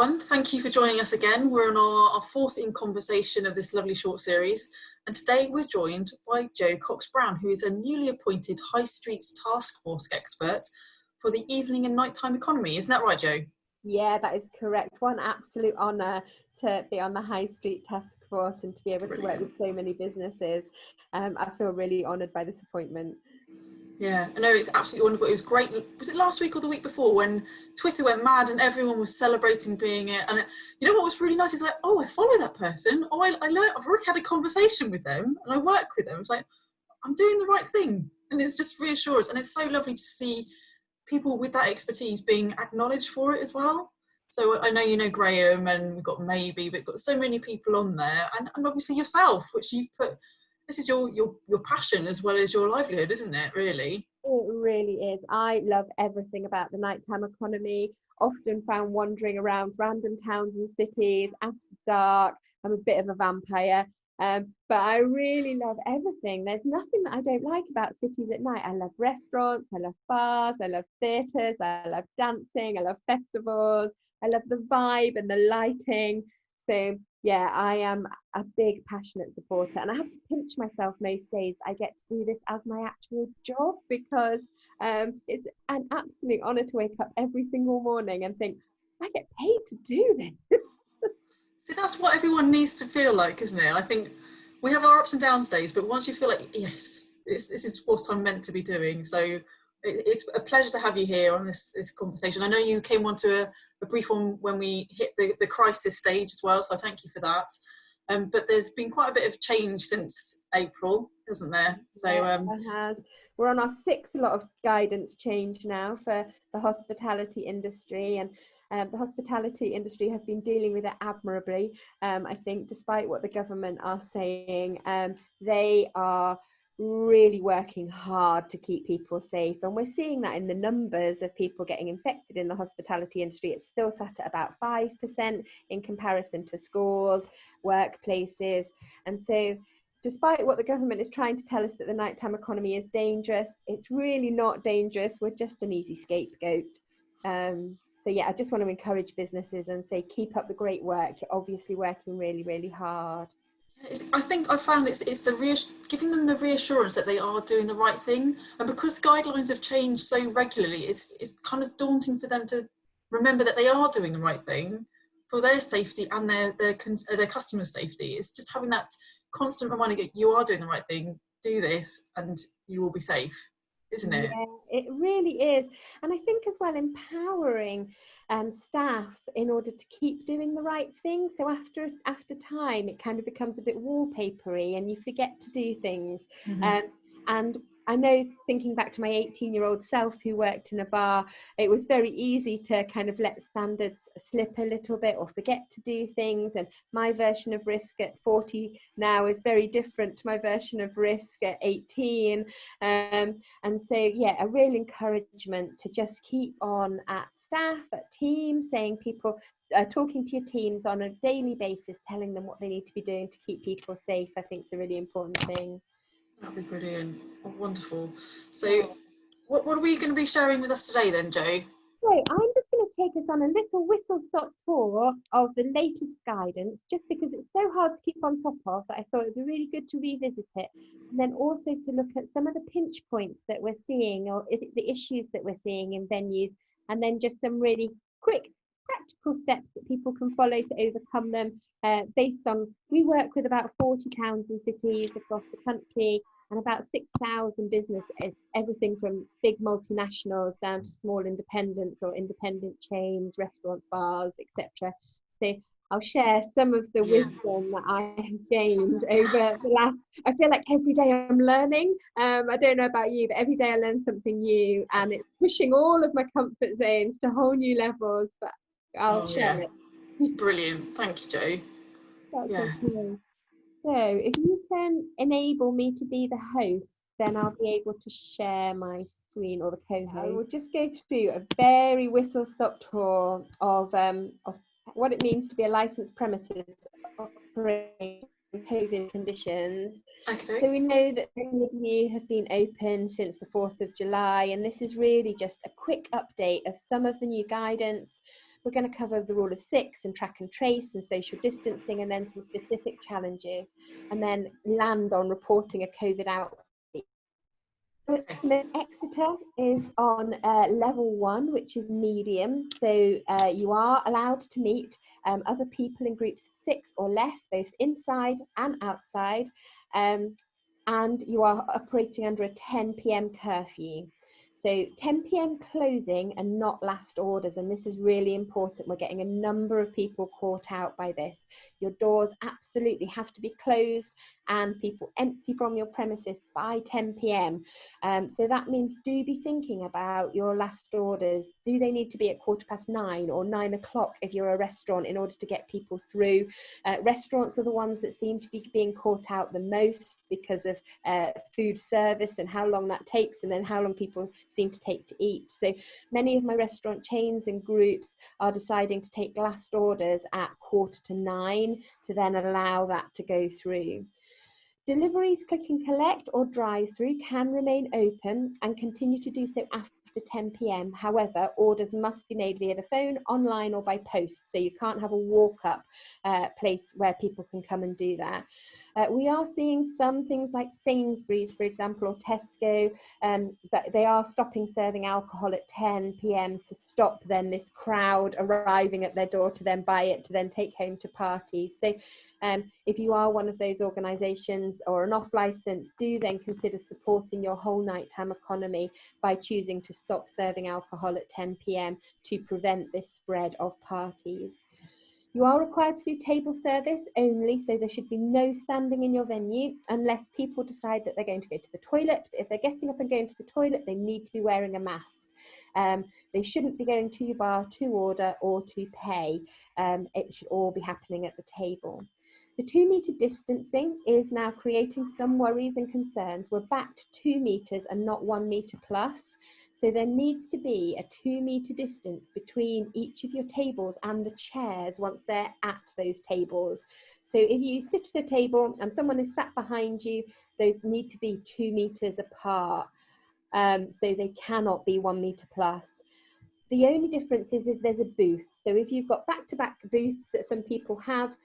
everyone. Thank you for joining us again. We're on our fourth In Conversation of this lovely short series. And today we're joined by Jo Cox Brown, who is a newly appointed High Streets Task Force expert for the evening and nighttime economy. Isn't that right, Jo? Yeah, that is correct. One absolute honour to be on the High Street Task Force and to be able to work with so many businesses. I feel really honoured by this appointment. Yeah, I know, it's absolutely wonderful. It was great. Was it last week or the week before when Twitter went mad and everyone was celebrating being it? And you know what was really nice is like, oh, I follow that person. Oh, I learned, I've already had a conversation with them and I work with them. It's like, I'm doing the right thing. And it's just reassurance. And it's so lovely to see people with that expertise being acknowledged for it as well. So I know you know Graham, and we've got Maybe, but we've got so many people on there, and obviously yourself, which you've put. This is your passion as well as your livelihood, isn't it? Really. It really is. I love everything about the nighttime economy. Often found wandering around random towns and cities after dark. I'm a bit of a vampire. But I really love everything. There's nothing that I don't like about cities at night. I love restaurants, I love bars, I love theatres, I love dancing, I love festivals, I love the vibe and the lighting. So yeah, I am a big passionate supporter, and I have to pinch myself most days I get to do this as my actual job, because it's an absolute honour to wake up every single morning and think, I get paid to do this. See, that's what everyone needs to feel like, isn't it? I think we have our ups and downs days, but once you feel like, yes, this is what I'm meant to be doing. So it's a pleasure to have you here on this conversation. I know you came on to a brief one when we hit the crisis stage as well, so thank you for that. But there's been quite a bit of change since April, hasn't there? So it has. We're on our sixth lot of guidance change now for the hospitality industry, and the hospitality industry have been dealing with it admirably. I think, despite what the government are saying, they are really working hard to keep people safe, and we're seeing that in the numbers of people getting infected in the hospitality industry. It's still sat at about 5% in comparison to schools, workplaces, and so despite what the government is trying to tell us that the nighttime economy is dangerous, it's really not dangerous. We're just an easy scapegoat. So yeah, I just want to encourage businesses and say, keep up the great work. You're obviously working really, really hard. I think I found it's giving them the reassurance that they are doing the right thing, and because guidelines have changed so regularly, it's kind of daunting for them to remember that they are doing the right thing for their safety and their customers' safety. It's just having that constant reminder that you are doing the right thing, do this, and you will be safe, isn't it? Yeah, it really is. And I think as well, empowering staff in order to keep doing the right thing. So after time, it kind of becomes a bit wallpapery and you forget to do things. Mm-hmm. And I know, thinking back to my 18-year-old self who worked in a bar, it was very easy to kind of let standards slip a little bit or forget to do things. And my version of risk at 40 now is very different to my version of risk at 18. And so, yeah, a real encouragement to just keep on at staff, at teams, saying people, talking to your teams on a daily basis, telling them what they need to be doing to keep people safe. I think it's a really important thing. That'd be brilliant. Oh, wonderful. So what are we going to be sharing with us today then, Jo? So I'm just going to take us on a little whistle-stop tour of the latest guidance, just because it's so hard to keep on top of that I thought it'd be really good to revisit it, and then also to look at some of the pinch points that we're seeing, or the issues that we're seeing in venues, and then just some really quick practical steps that people can follow to overcome them, based on, we work with about 40 towns and cities across the country, and about 6,000 businesses, everything from big multinationals down to small independents or independent chains, restaurants, bars, etc. So I'll share some of the wisdom that I have gained over the last, I feel like every day I'm learning. I don't know about you, but every day I learn something new, and it's pushing all of my comfort zones to whole new levels, but I'll share it. Brilliant. Thank you, Jo. That's okay. So if you can enable me to be the host, then I'll be able to share my screen, or the co-host. I will just go through a very whistle-stop tour of what it means to be a licensed premises operating in COVID conditions. Okay. So we know that many of you have been open since the 4th of July, and this is really just a quick update of some of the new guidance, We're going to cover the rule of 6 and track and trace and social distancing, and then some specific challenges, and then land on reporting a COVID outbreak. Exeter is on level 1, which is medium. So you are allowed to meet other people in groups of 6 or less, both inside and outside. And you are operating under a 10 p.m. curfew. So 10 p.m. closing and not last orders, and this is really important. We're getting a number of people caught out by this. Your doors absolutely have to be closed and people empty from your premises by 10 p.m. So that means do be thinking about your last orders. Do they need to be at 9:15 or 9 o'clock if you're a restaurant in order to get people through? Restaurants are the ones that seem to be being caught out the most because of food service and how long that takes, and then how long people seem to take to eat. So many of my restaurant chains and groups are deciding to take last orders at 9:15 to then allow that to go through. Deliveries, click and collect or drive-through can remain open and continue to do so after 10 p.m. However, orders must be made via the phone, online or by post. So you can't have a walk-up place where people can come and do that. We are seeing some things like Sainsbury's, for example, or Tesco, that they are stopping serving alcohol at 10 p.m. to stop then this crowd arriving at their door to then buy it, to then take home to parties. So if you are one of those organisations or an off licence, do then consider supporting your whole nighttime economy by choosing to stop serving alcohol at 10 p.m. to prevent this spread of parties. You are required to do table service only, so there should be no standing in your venue unless people decide that they're going to go to the toilet. But if they're getting up and going to the toilet, they need to be wearing a mask. They shouldn't be going to your bar to order or to pay. It should all be happening at the table. The 2 metre distancing is now creating some worries and concerns. We're back to 2 metres and not 1 metre plus. So there needs to be a 2 metre distance between each of your tables and the chairs once they're at those tables. So if you sit at a table and someone is sat behind you, those need to be 2 metres apart. So they cannot be 1 metre plus. The only difference is if there's a booth. So if you've got back-to-back booths that some people have,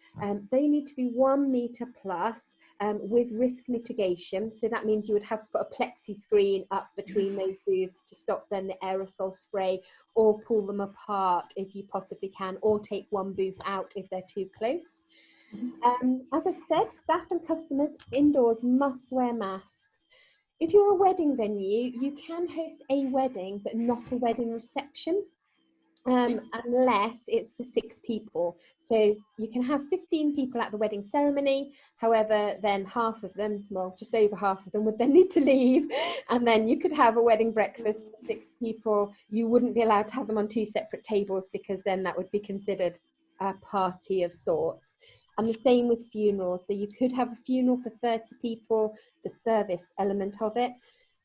they need to be 1 metre plus with risk mitigation. So that means you would have to put a plexi screen up between those booths to stop then the aerosol spray, or pull them apart if you possibly can, or take one booth out if they're too close. As I've said, staff and customers indoors must wear masks. If you're a wedding venue, you can host a wedding, but not a wedding reception, unless it's for 6 people. So you can have 15 people at the wedding ceremony. However, then half of them, well, just over half of them would then need to leave. And then you could have a wedding breakfast for 6 people. You wouldn't be allowed to have them on 2 separate tables, because then that would be considered a party of sorts. And the same with funerals. So you could have a funeral for 30 people, the service element of it.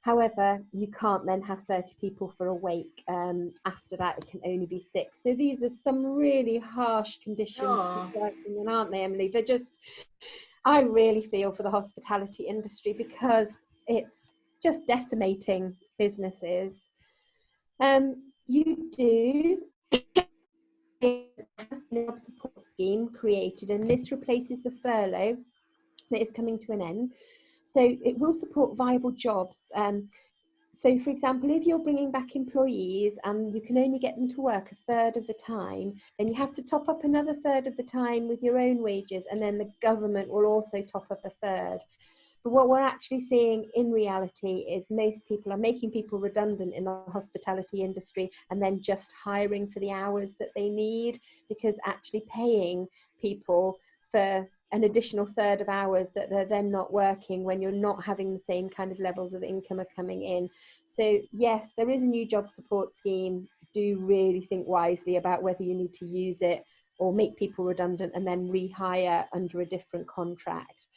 However, you can't then have 30 people for a wake. After that, it can only be 6. So these are some really harsh conditions, aren't they, Emily? They're just, I really feel for the hospitality industry, because it's just decimating businesses. You do has been a job support scheme created, and this replaces the furlough that is coming to an end. So it will support viable jobs. So for example, if you're bringing back employees and you can only get them to work a third of the time, then you have to top up another third of the time with your own wages, and then the government will also top up a third. But what we're actually seeing in reality is most people are making people redundant in the hospitality industry, and then just hiring for the hours that they need, because actually paying people for an additional third of hours that they're then not working when you're not having the same kind of levels of income are coming in. So yes, there is a new job support scheme. Do really think wisely about whether you need to use it or make people redundant and then rehire under a different contract.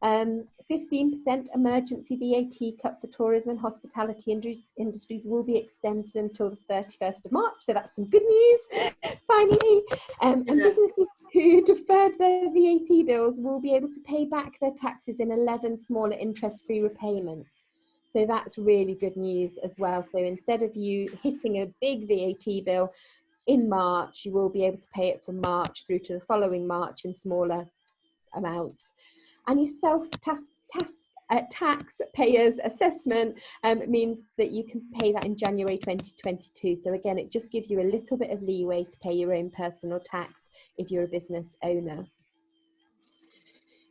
15% emergency VAT cut for tourism and hospitality industries will be extended until the 31st of March. So that's some good news, finally. And businesses who deferred their VAT bills will be able to pay back their taxes in 11 smaller interest-free repayments. So that's really good news as well. So instead of you hitting a big VAT bill, in March, you will be able to pay it from March through to the following March in smaller amounts. And your taxpayers assessment means that you can pay that in January 2022. So again, it just gives you a little bit of leeway to pay your own personal tax if you're a business owner.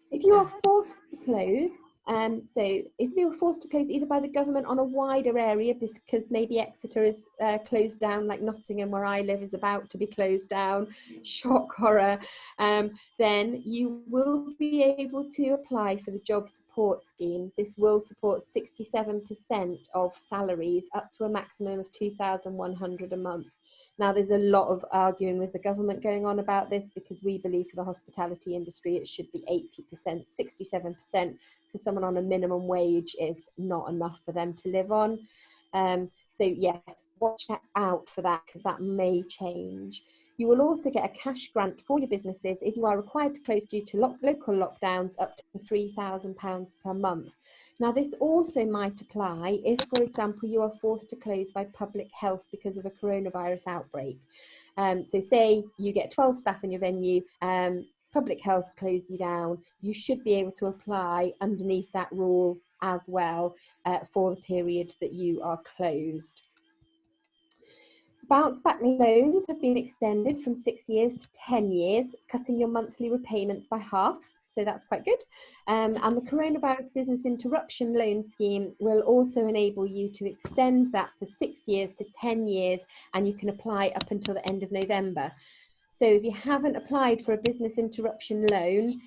If you are forced to close, so if they were forced to close either by the government on a wider area, because maybe Exeter is closed down, like Nottingham, where I live, is about to be closed down, shock horror, then you will be able to apply for the job support scheme. This will support 67% of salaries up to a maximum of £2,100 a month. Now, there's a lot of arguing with the government going on about this, because we believe for the hospitality industry it should be 80%. 67% for someone on a minimum wage is not enough for them to live on. So yes, watch out for that, because that may change. You will also get a cash grant for your businesses if you are required to close due to local lockdowns, up to £3,000 per month. Now, this also might apply if, for example, you are forced to close by public health because of a coronavirus outbreak. So say you get 12 staff in your venue, public health close you down, you should be able to apply underneath that rule as well for the period that you are closed. Bounce back loans have been extended from 6 years to 10 years, cutting your monthly repayments by half. So that's quite good. And the coronavirus business interruption loan scheme will also enable you to extend that for 6 years to 10 years, and you can apply up until the end of November. So if you haven't applied for a business interruption loan,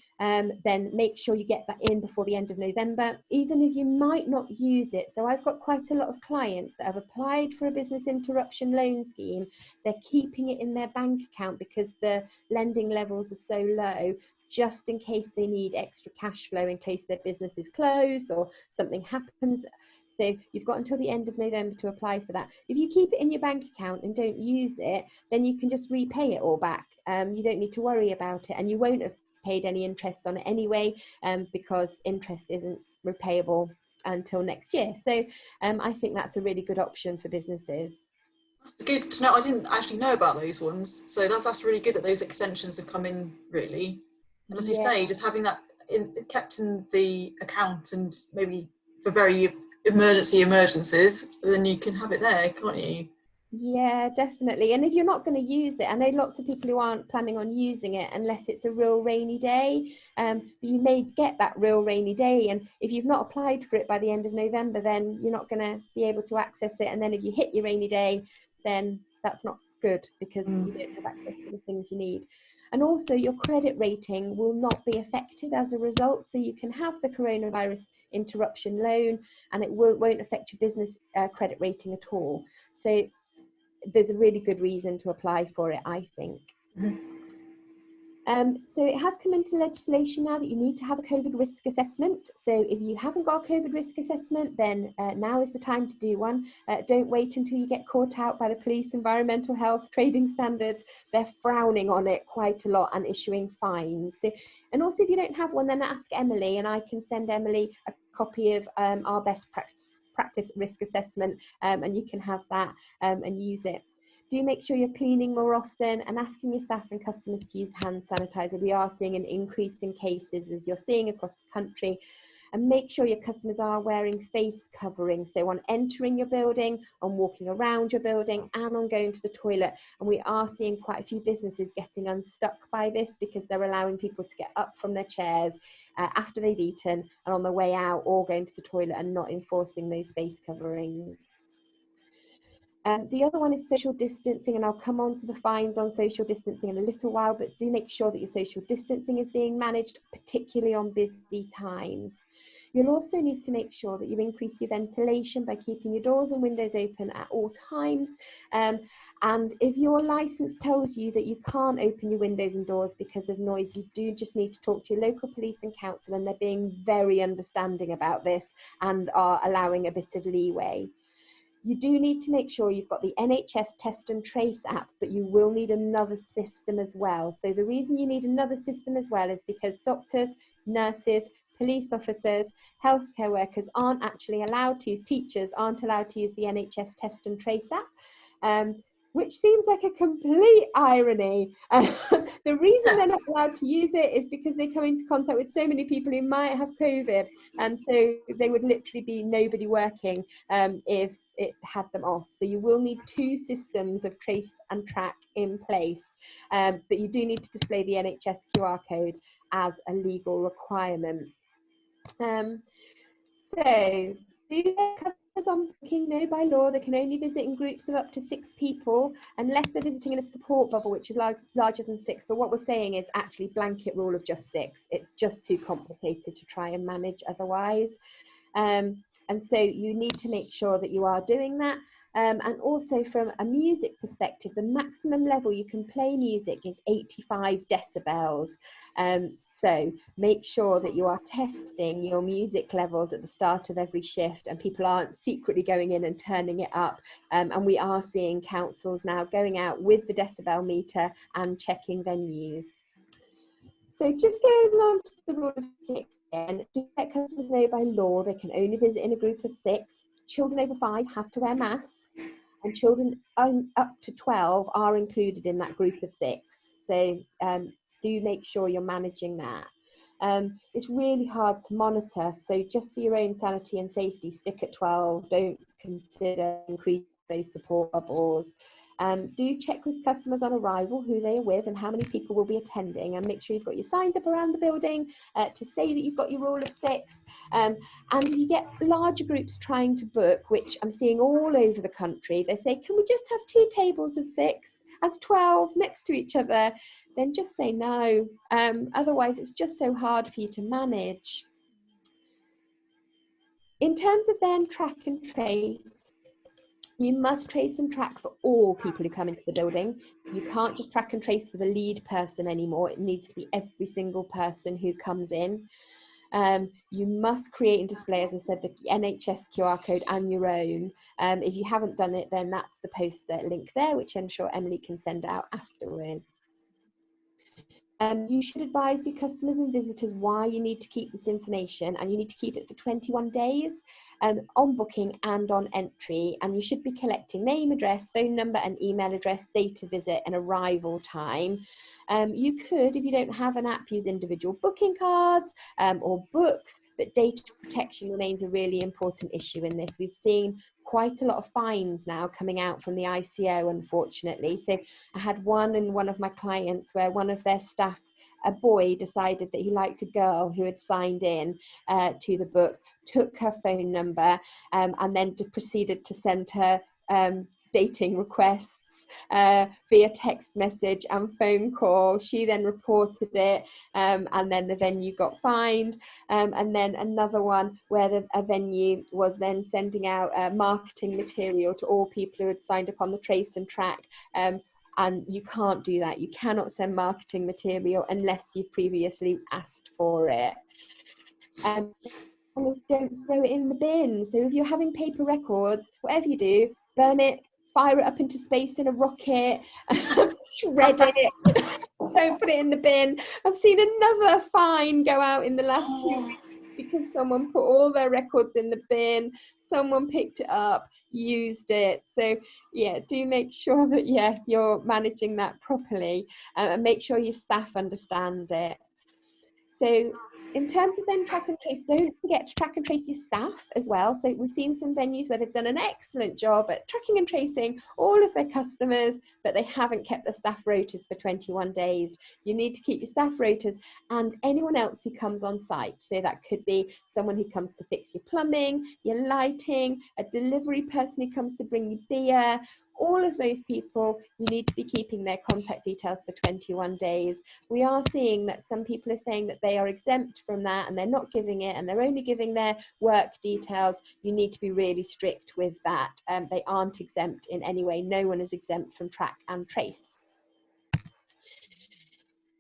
then make sure you get that in before the end of November, even if you might not use it. So I've got quite a lot of clients that have applied for a business interruption loan scheme. They're keeping it in their bank account because the lending levels are so low, just in case they need extra cash flow in case their business is closed or something happens. So you've got until the end of November to apply for that. If you keep it in your bank account and don't use it, then you can just repay it all back. You don't need to worry about it, and you won't have paid any interest on it anyway, because interest isn't repayable until next year. So I think that's a really good option for businesses. That's good to know. I didn't actually know about those ones, so that's really good that those extensions have come in, really. And as you say, just having that kept in the account, and maybe for very emergencies, then you can have it there, can't you? Yeah, definitely. And if you're not going to use it, I know lots of people who aren't planning on using it unless it's a real rainy day. But you may get that real rainy day, and if you've not applied for it by the end of November, then you're not going to be able to access it. And then if you hit your rainy day, then that's not good, because you don't have access to the things you need. And also your credit rating will not be affected as a result. So you can have the coronavirus interruption loan and it won't affect your business credit rating at all. So there's a really good reason to apply for it, I think. So it has come into legislation now that you need to have a COVID risk assessment. So if you haven't got a COVID risk assessment, then now is the time to do one. Don't wait until you get caught out by the police, environmental health, trading standards. They're frowning on it quite a lot and issuing fines. So, and also if you don't have one, then ask Emily, and I can send Emily a copy of our best practice risk assessment, and you can have that and use it. Do make sure you're cleaning more often and asking your staff and customers to use hand sanitizer. We are seeing an increase in cases, as you're seeing across the country. And make sure your customers are wearing face covering. So on entering your building, on walking around your building, and on going to the toilet. And we are seeing quite a few businesses getting unstuck by this, because they're allowing people to get up from their chairs after they've eaten and on the way out, or going to the toilet, and not enforcing those face coverings. The other one is social distancing, and I'll come on to the fines on social distancing in a little while, but do make sure that your social distancing is being managed, particularly on busy times. You'll also need to make sure that you increase your ventilation by keeping your doors and windows open at all times. And if your license tells you that you can't open your windows and doors because of noise, you do just need to talk to your local police and council, and they're being very understanding about this and are allowing a bit of leeway. You do need to make sure you've got the NHS Test and Trace app, but you will need another system as well. So the reason you need another system as well is because doctors, nurses, police officers, healthcare workers aren't actually allowed to use, teachers aren't allowed to use the NHS Test and Trace app. which seems like a complete irony. The reason they're not allowed to use it is because they come into contact with so many people who might have COVID, and so they would literally be nobody working if it had them off. So you will need 2 systems of trace and track in place, but you do need to display the NHS QR code as a legal requirement. So, do customers on booking know by law they can only visit in groups of up to 6 people unless they're visiting in a support bubble, which is larger than 6. But what we're saying is actually blanket rule of just 6. It's just too complicated to try and manage otherwise. And so you need to make sure that you are doing that. And also from a music perspective, the maximum level you can play music is 85 decibels. So make sure that you are testing your music levels at the start of every shift, and people aren't secretly going in and turning it up. And we are seeing councils now going out with the decibel meter and checking venues. So just going on to the rule of 6 again, do let customers know by law they can only visit in a group of 6. Children over 5 have to wear masks, and children up to 12 are included in that group of 6. So do make sure you're managing that. It's really hard to monitor, so just for your own sanity and safety, stick at 12. Don't consider increasing those support bubbles. Do check with customers on arrival who they are with and how many people will be attending, and make sure you've got your signs up around the building to say that you've got your rule of 6. And if you get larger groups trying to book, which I'm seeing all over the country, they say, can we just have 2 tables of 6 as 12 next to each other? Then just say no. Otherwise, it's just so hard for you to manage. In terms of then track and trace, you must trace and track for all people who come into the building. You can't just track and trace for the lead person anymore. It needs to be every single person who comes in. You must create and display, as I said, the NHS QR code and your own. If you haven't done it, then that's the poster link there, which I'm sure Emily can send out afterwards. You should advise your customers and visitors why you need to keep this information, and you need to keep it for 21 days on booking and on entry, and you should be collecting name, address, phone number and email address, date of visit and arrival time. You could, if you don't have an app, use individual booking cards or books, but data protection remains a really important issue in this. We've seen quite a lot of fines now coming out from the ICO, unfortunately. So I had one in one of my clients where one of their staff, a boy, decided that he liked a girl who had signed in to the book, took her phone number and then proceeded to send her dating requests via text message and phone call. She then reported it and then the venue got fined. And then another one where a venue was then sending out marketing material to all people who had signed up on the trace and track. And you can't do that. You cannot send marketing material unless you've previously asked for it. And don't throw it in the bin. So if you're having paper records, whatever you do, burn it, fire it up into space in a rocket, shred it. Don't put it in the bin. I've seen another fine go out in the last 2 weeks because someone put all their records in the bin. Someone picked it up, used it. So yeah, do make sure that you're managing that properly and make sure your staff understand it. So in terms of then track and trace, don't forget to track and trace your staff as well. So we've seen some venues where they've done an excellent job at tracking and tracing all of their customers, but they haven't kept the staff rotas for 21 days. You need to keep your staff rotas and anyone else who comes on site. So that could be someone who comes to fix your plumbing, your lighting, a delivery person who comes to bring you beer. All of those people, you need to be keeping their contact details for 21 days. We are seeing that some people are saying that they are exempt from that and they're not giving it and they're only giving their work details. You need to be really strict with that. They aren't exempt in any way. No one is exempt from track and trace.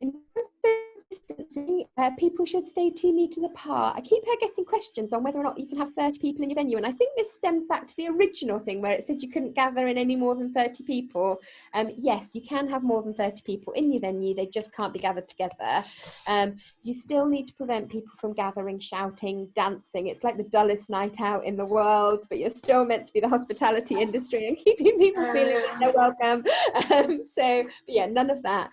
In terms of distance distancing, people should stay 2 metres apart. I keep getting questions on whether or not you can have 30 people in your venue, and I think this stems back to the original thing where it said you couldn't gather in any more than 30 people. Yes, you can have more than 30 people in your venue, they just can't be gathered together. You still need to prevent people from gathering, shouting, dancing. It's like the dullest night out in the world, but you're still meant to be the hospitality industry and keeping people feeling like they're welcome. But yeah, none of that.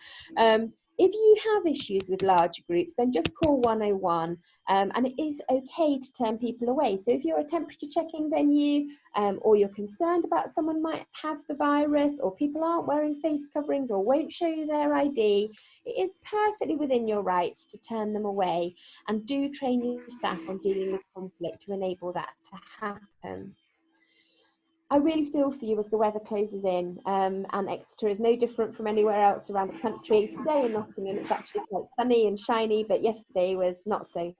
If you have issues with larger groups, then just call 101, and it is okay to turn people away. So if you're a temperature checking venue, or you're concerned about someone might have the virus, or people aren't wearing face coverings or won't show you their ID, it is perfectly within your rights to turn them away, and do train your staff on dealing with conflict to enable that to happen. I really feel for you as the weather closes in, and Exeter is no different from anywhere else around the country. Today in Nottingham it's actually quite sunny and shiny, but yesterday was not so.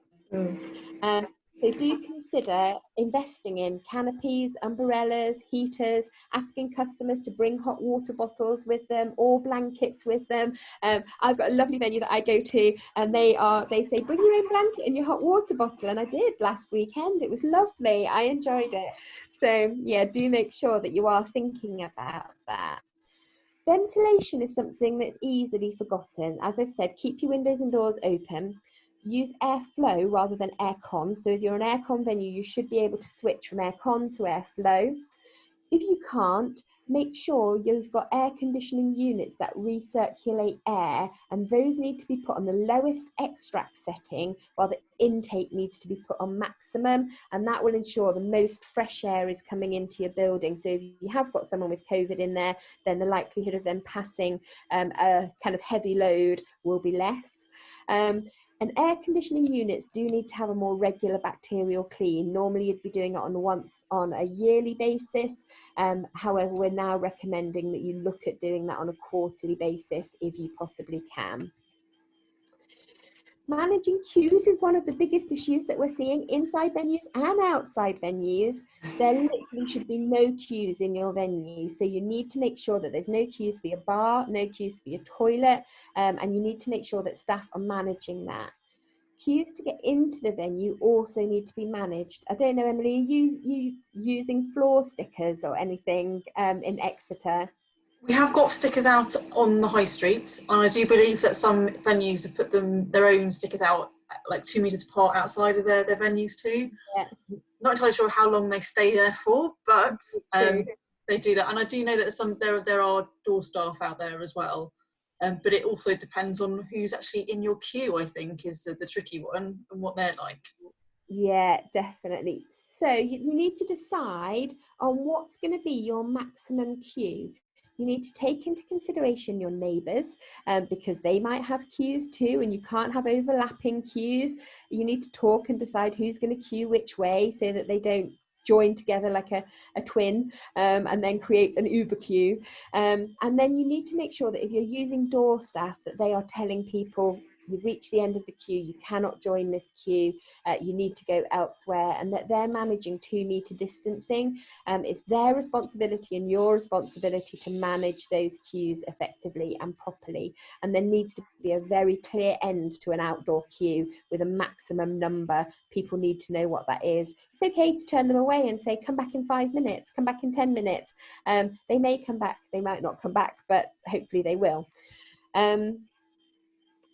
So do consider investing in canopies, umbrellas, heaters, asking customers to bring hot water bottles with them or blankets with them. I've got a lovely venue that I go to, and they say bring your own blanket and your hot water bottle, and I did last weekend. It was lovely. I enjoyed it. So yeah, do make sure that you are thinking about that. Ventilation is something that's easily forgotten. As I've said, keep your windows and doors open. Use airflow rather than aircon. So if you're an aircon venue, you should be able to switch from aircon to airflow. If you can't, make sure you've got air conditioning units that recirculate air, and those need to be put on the lowest extract setting while the intake needs to be put on maximum, and that will ensure the most fresh air is coming into your building. So if you have got someone with COVID in there, then the likelihood of them passing a kind of heavy load will be less. And air conditioning units do need to have a more regular bacterial clean. Normally you'd be doing it once on a yearly basis. However, we're now recommending that you look at doing that on a quarterly basis if you possibly can. Managing queues is one of the biggest issues that we're seeing inside venues and outside venues. There literally should be no queues in your venue. So you need to make sure that there's no queues for your bar, no queues for your toilet, and you need to make sure that staff are managing that. Queues to get into the venue also need to be managed. I don't know, Emily, are you using floor stickers or anything in Exeter? We have got stickers out on the high street, and I do believe that some venues have put their own stickers out like 2 metres apart outside of their venues too. Yeah. Not entirely sure how long they stay there for, but they do that. And I do know that there are door staff out there as well. But it also depends on who's actually in your queue, I think, is the tricky one, and what they're like. Yeah, definitely. So you need to decide on what's going to be your maximum queue. You need to take into consideration your neighbours, because they might have queues too, and you can't have overlapping queues. You need to talk and decide who's going to queue which way so that they don't join together like a twin, and then create an Uber queue. And then you need to make sure that if you're using door staff, that they are telling people, you've reached the end of the queue, you cannot join this queue, you need to go elsewhere, and that they're managing 2 metre distancing. It's their responsibility and your responsibility to manage those queues effectively and properly. And there needs to be a very clear end to an outdoor queue with a maximum number. People need to know what that is. It's okay to turn them away and say, come back in 5 minutes, come back in 10 minutes. They may come back, they might not come back, but hopefully they will.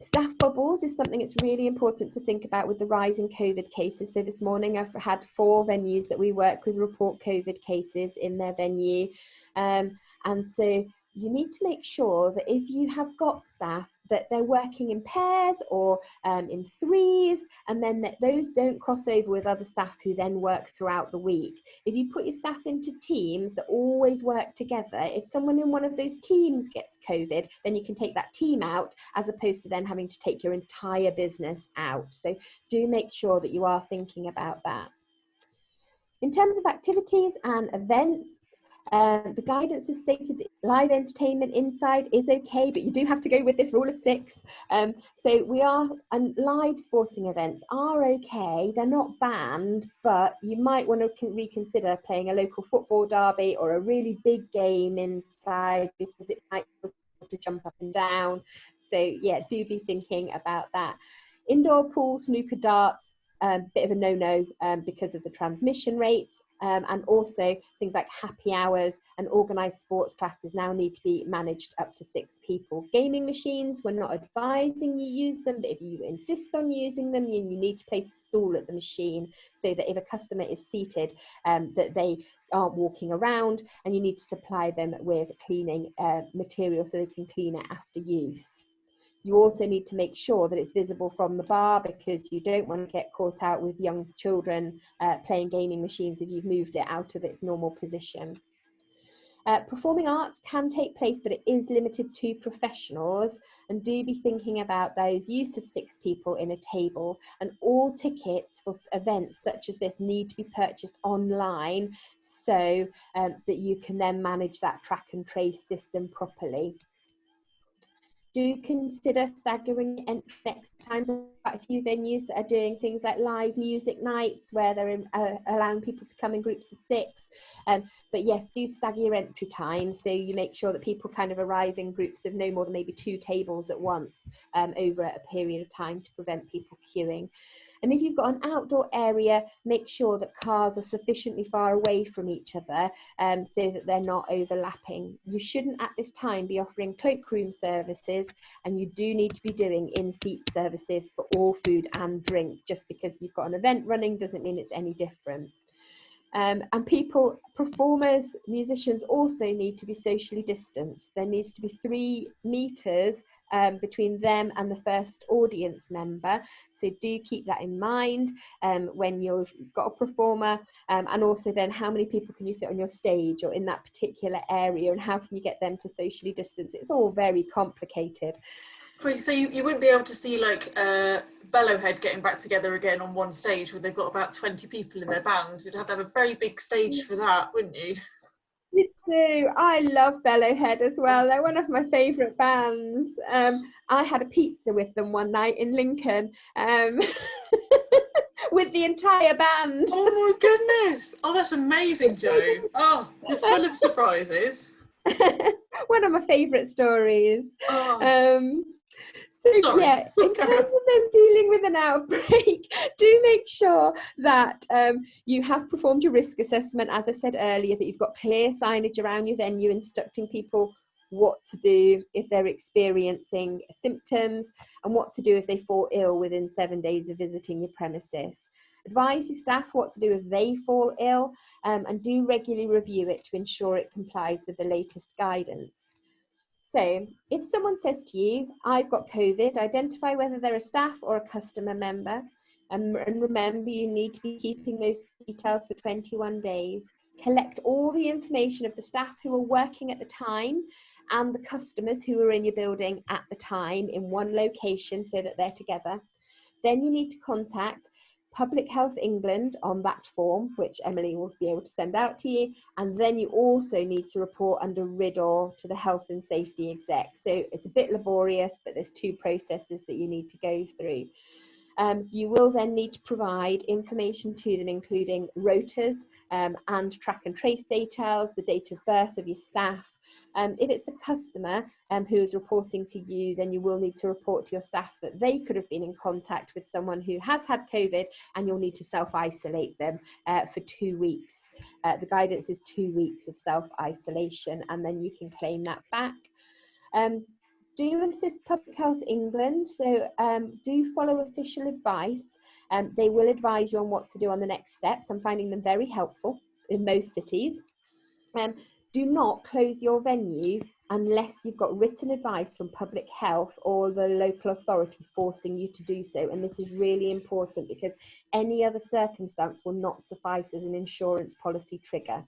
Staff bubbles is something that's really important to think about with the rise in COVID cases. So this morning I've had 4 venues that we work with report COVID cases in their venue. And so you need to make sure that if you have got staff, that they're working in pairs or in threes, and then that those don't cross over with other staff who then work throughout the week. If you put your staff into teams that always work together, if someone in one of those teams gets COVID, then you can take that team out, as opposed to then having to take your entire business out. So do make sure that you are thinking about that. In terms of activities and events, the guidance has stated that live entertainment inside is okay, but you do have to go with this rule of 6. And live sporting events are okay. They're not banned, but you might want to reconsider playing a local football derby or a really big game inside, because it might cause people to jump up and down. So yeah, do be thinking about that. Indoor pool, snooker, darts, bit of a no-no because of the transmission rates. And also things like happy hours and organised sports classes now need to be managed up to 6 people. Gaming machines, we're not advising you use them, but if you insist on using them, you need to place a stool at the machine so that if a customer is seated, that they aren't walking around, and you need to supply them with cleaning material so they can clean it after use. You also need to make sure that it's visible from the bar, because you don't want to get caught out with young children playing gaming machines if you've moved it out of its normal position. Performing arts can take place, but it is limited to professionals, and do be thinking about those use of 6 people in a table, and all tickets for events such as this need to be purchased online so that you can then manage that track and trace system properly. Do consider staggering entry exit times. There are quite a few venues that are doing things like live music nights where they're allowing people to come in groups of 6. But yes, do stagger your entry time so you make sure that people kind of arrive in groups of no more than maybe 2 tables at once over a period of time to prevent people queuing. And if you've got an outdoor area, make sure that cars are sufficiently far away from each other so that they're not overlapping. You shouldn't at this time be offering cloakroom services, and you do need to be doing in-seat services for all food and drink. Just because you've got an event running doesn't mean it's any different. And people, performers, musicians also need to be socially distanced. There needs to be 3 meters between them and the first audience member. So do keep that in mind when you've got a performer, and also then how many people can you fit on your stage or in that particular area, and how can you get them to socially distance? It's all very complicated. Crazy. So you wouldn't be able to see like Bellowhead getting back together again on one stage where they've got about 20 people in their band. You'd have to have a very big stage for that, wouldn't you? Me too. I love Bellowhead as well. They're one of my favourite bands. I had a pizza with them one night in Lincoln with the entire band. Oh my goodness. Oh, that's amazing, Jo. Oh, you're full of surprises. One of my favourite stories. Oh. So yeah, in terms of them dealing with an outbreak, do make sure that you have performed your risk assessment, as I said earlier, that you've got clear signage around your venue instructing people what to do if they're experiencing symptoms, and what to do if they fall ill within 7 days of visiting your premises. Advise your staff what to do if they fall ill, and do regularly review it to ensure it complies with the latest guidance. So if someone says to you, I've got COVID, identify whether they're a staff or a customer member. And remember, you need to be keeping those details for 21 days. Collect all the information of the staff who are working at the time and the customers who are in your building at the time in one location so that they're together. Then you need to contact Public Health England on that form, which Emily will be able to send out to you. And then you also need to report under RIDDOR to the Health and Safety Exec. So it's a bit laborious, but there's 2 processes that you need to go through. You will then need to provide information to them, including rotas and track and trace details, the date of birth of your staff. If it's a customer who is reporting to you, then you will need to report to your staff that they could have been in contact with someone who has had COVID, and you'll need to self-isolate them for 2 weeks. The guidance is 2 weeks of self-isolation, and then you can claim that back. Do assist Public Health England, so do follow official advice. They will advise you on what to do on the next steps. I'm finding them very helpful in most cities. Do not close your venue unless you've got written advice from Public Health or the local authority forcing you to do so. And this is really important because any other circumstance will not suffice as an insurance policy trigger.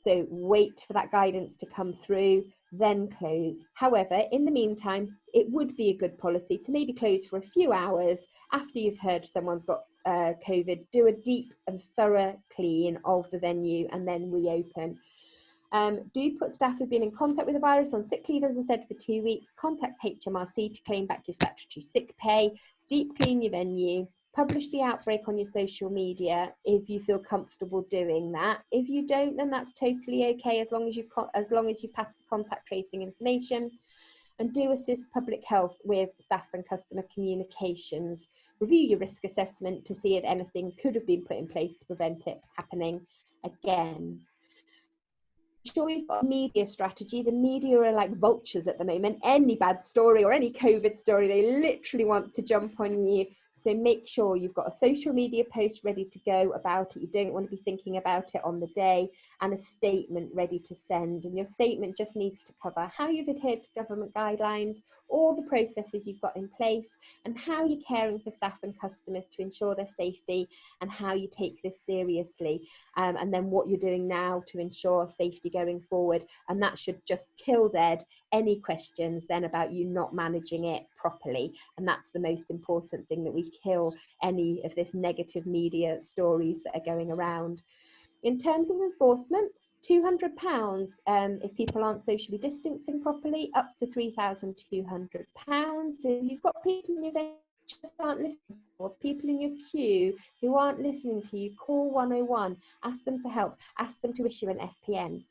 So wait for that guidance to come through, then close. However, in the meantime, it would be a good policy to maybe close for a few hours after you've heard someone's got COVID, do a deep and thorough clean of the venue and then reopen. Do put staff who've been in contact with the virus on sick leave, as I said, for 2 weeks. Contact HMRC to claim back your statutory sick pay. Deep clean your venue. Publish the outbreak on your social media if you feel comfortable doing that. If you don't, then that's totally okay, as long as you pass the contact tracing information. and do assist public health with staff and customer communications. Review your risk assessment to see if anything could have been put in place to prevent it happening again. Sure, you've got a media strategy. The media are like vultures at the moment. Any bad story or any COVID story, they literally want to jump on you. So make sure you've got a social media post ready to go about it. You don't want to be thinking about it on the day, and a statement ready to send. And your statement just needs to cover how you've adhered to government guidelines, all the processes you've got in place, and how you're caring for staff and customers to ensure their safety, and how you take this seriously. And then what you're doing now to ensure safety going forward. And that should just kill dead any questions then about you not managing it properly. And that's the most important thing, that we kill any of this negative media stories that are going around. In terms of enforcement, £200 if people aren't socially distancing properly, up to £3,200. So if you've got people in your venue just aren't listening, or people in your queue who aren't listening to you, call 101, ask them for help, ask them to issue an FPN.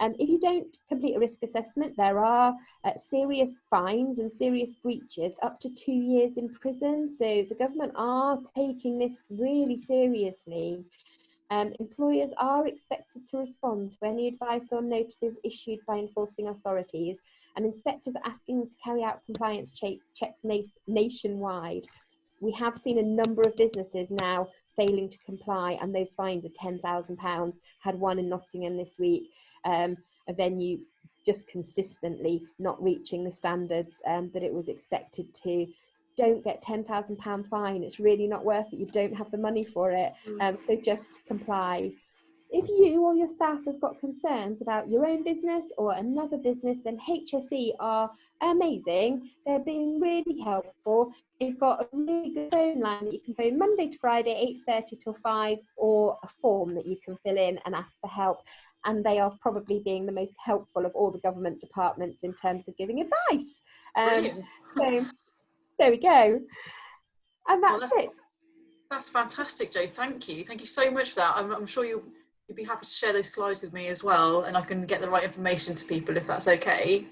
If you don't complete a risk assessment, there are serious fines and serious breaches, up to 2 years in prison. So the government are taking this really seriously. Employers are expected to respond to any advice or notices issued by enforcing authorities, and inspectors are asking to carry out compliance checks nationwide. We have seen a number of businesses now failing to comply, and those fines are £10,000. Had one in Nottingham this week, a venue just consistently not reaching the standards that it was expected to. Don't get £10,000 fine. It's really not worth it. You don't have the money for it. So just comply. If you or your staff have got concerns about your own business or another business, then HSE are amazing. They're being really helpful. They've got a really good phone line that you can phone Monday to Friday, 8:30 till 5, or a form that you can fill in and ask for help. And they are probably being the most helpful of all the government departments in terms of giving advice. So there we go. And that's it. That's fantastic, Jo. Thank you. Thank you so much for that. I'm sure you'd be happy to share those slides with me as well, and I can get the right information to people if that's okay.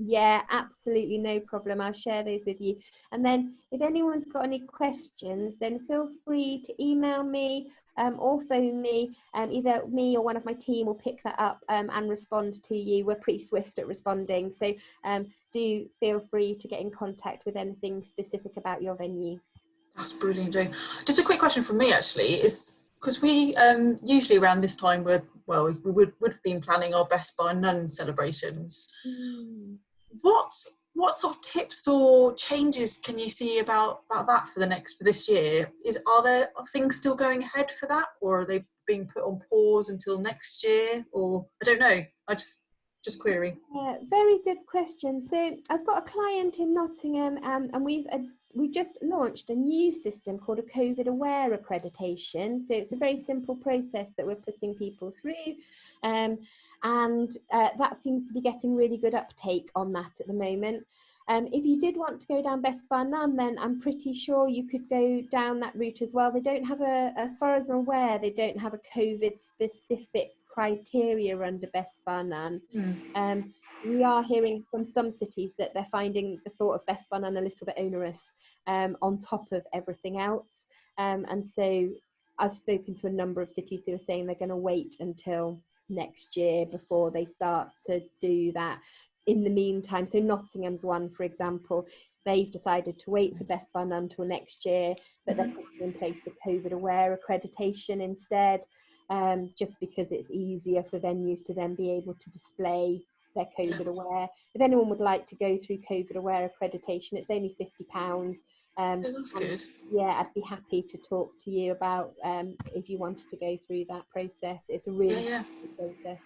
Yeah, absolutely, no problem. I'll share those with you. And then if anyone's got any questions, then feel free to email me or phone me. Either me or one of my team will pick that up and respond to you. We're pretty swift at responding. So do feel free to get in contact with anything specific about your venue. That's brilliant, Jo. Just a quick question from me, actually, is because we usually around this time we would have been planning our Best Bar None celebrations. What sort of tips or changes can you see about that for this year? Are there things still going ahead for that, or are they being put on pause until next year? Or I don't know. I just query. Very good question. So I've got a client in Nottingham, and we've just launched a new system called a COVID aware accreditation. So it's a very simple process that we're putting people through. And that seems to be getting really good uptake on that at the moment. If you did want to go down Best Bar None, then I'm pretty sure you could go down that route as well. They don't have as far as I'm aware, they don't have a COVID specific criteria under Best Bar None. We are hearing from some cities that they're finding the thought of Best Bar None a little bit onerous on top of everything else. And so I've spoken to a number of cities who are saying they're going to wait until next year before they start to do that. In the meantime, so Nottingham's one, for example, they've decided to wait for Best Bar None until next year, but they're putting in place the COVID aware accreditation instead, just because it's easier for venues to then be able to display their COVID aware. If anyone would like to go through COVID aware accreditation, it's only £50. That's good. Yeah, I'd be happy to talk to you about if you wanted to go through that process. It's a really good process.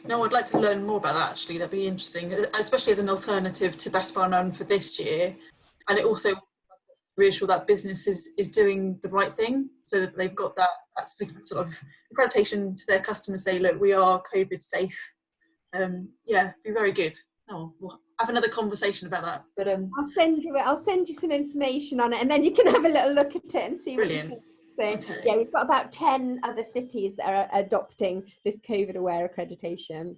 No, I'd like to learn more about that, actually. That'd be interesting, especially as an alternative to Best Bar None for this year. And it also reassure that business is doing the right thing, so that they've got that sort of accreditation to their customers, say, look, we are COVID safe. Be very good. We'll have another conversation about that. But I'll send you some information on it, and then you can have a little look at it and see brilliant. What you think. So yeah, we've got about 10 other cities that are adopting this COVID aware accreditation.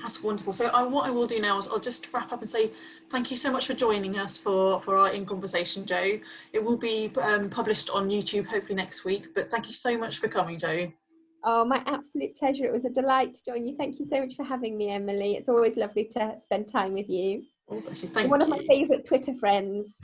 That's wonderful. So what I will do now is I'll just wrap up and say thank you so much for joining us for our In Conversation, Jo. It will be published on YouTube hopefully next week, but thank you so much for coming, Jo. Oh, my absolute pleasure. It was a delight to join you. Thank you so much for having me, Emily. It's always lovely to spend time with you. Oh, bless you. You're Thank one of my you. favourite Twitter friends.